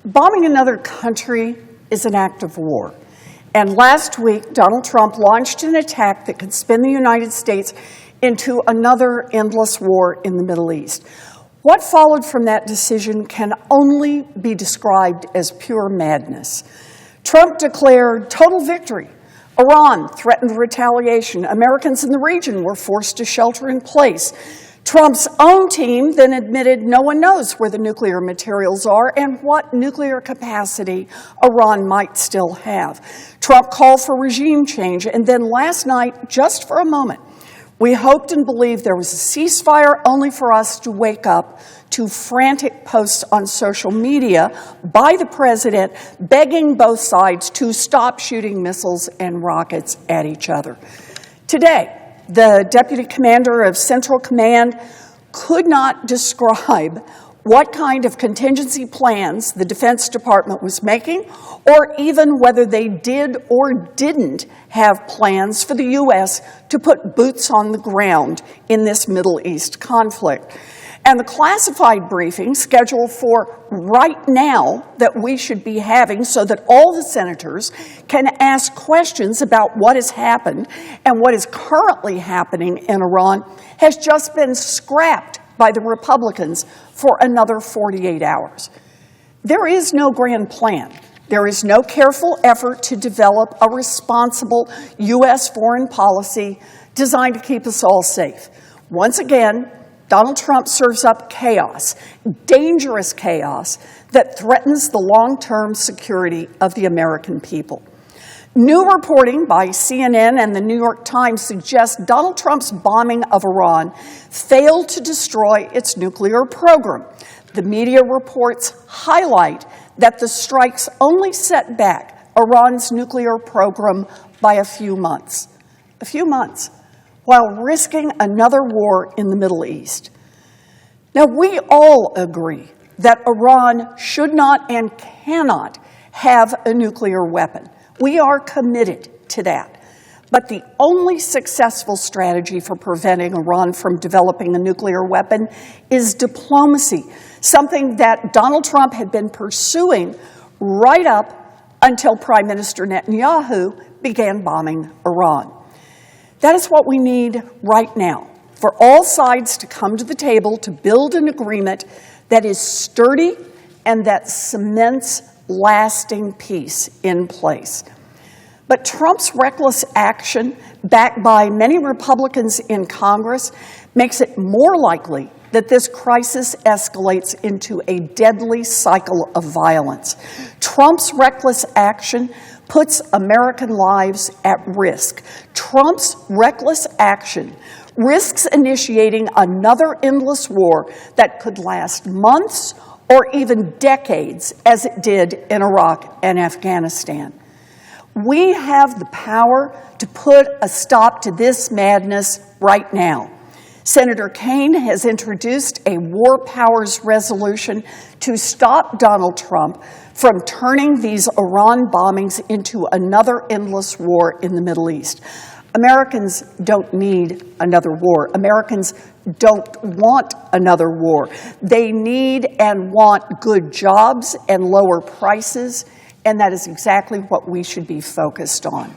Bombing another country is an act of war. And last week, Donald Trump launched an attack that could spin the United States into another endless war in the Middle East. What followed from that decision can only be described as pure madness. Trump declared total victory. Iran threatened retaliation. Americans in the region were forced to shelter in place. Trump's own team then admitted no one knows where the nuclear materials are and what nuclear capacity Iran might still have. Trump called for regime change, and then last night, just for a moment, we hoped and believed there was a ceasefire, only for us to wake up to frantic posts on social media by the president begging both sides to stop shooting missiles and rockets at each other. Today, the deputy commander of Central Command could not describe what kind of contingency plans the Defense Department was making, or even whether they did or didn't have plans for the U.S. to put boots on the ground in this Middle East conflict. And the classified briefing scheduled for right now that we should be having so that all the senators can ask questions about what has happened and what is currently happening in Iran has just been scrapped by the Republicans for another 48 hours. There is no grand plan. There is no careful effort to develop a responsible U.S. foreign policy designed to keep us all safe. Once again, Donald Trump serves up chaos, dangerous chaos, that threatens the long-term security of the American people. New reporting by CNN and the New York Times suggests Donald Trump's bombing of Iran failed to destroy its nuclear program. The media reports highlight that the strikes only set back Iran's nuclear program by a few months, while risking another war in the Middle East. Now, we all agree that Iran should not and cannot have a nuclear weapon. We are committed to that. But the only successful strategy for preventing Iran from developing a nuclear weapon is diplomacy, something that Donald Trump had been pursuing right up until Prime Minister Netanyahu began bombing Iran. That is what we need right now, for all sides to come to the table to build an agreement that is sturdy and that cements lasting peace in place. But Trump's reckless action, backed by many Republicans in Congress, makes it more likely that this crisis escalates into a deadly cycle of violence. Trump's reckless action puts American lives at risk. Trump's reckless action risks initiating another endless war that could last months or even decades, as it did in Iraq and Afghanistan. We have the power to put a stop to this madness right now. Senator Kaine has introduced a war powers resolution to stop Donald Trump from turning these Iran bombings into another endless war in the Middle East. Americans don't need another war. Americans don't want another war. They need and want good jobs and lower prices, and that is exactly what we should be focused on.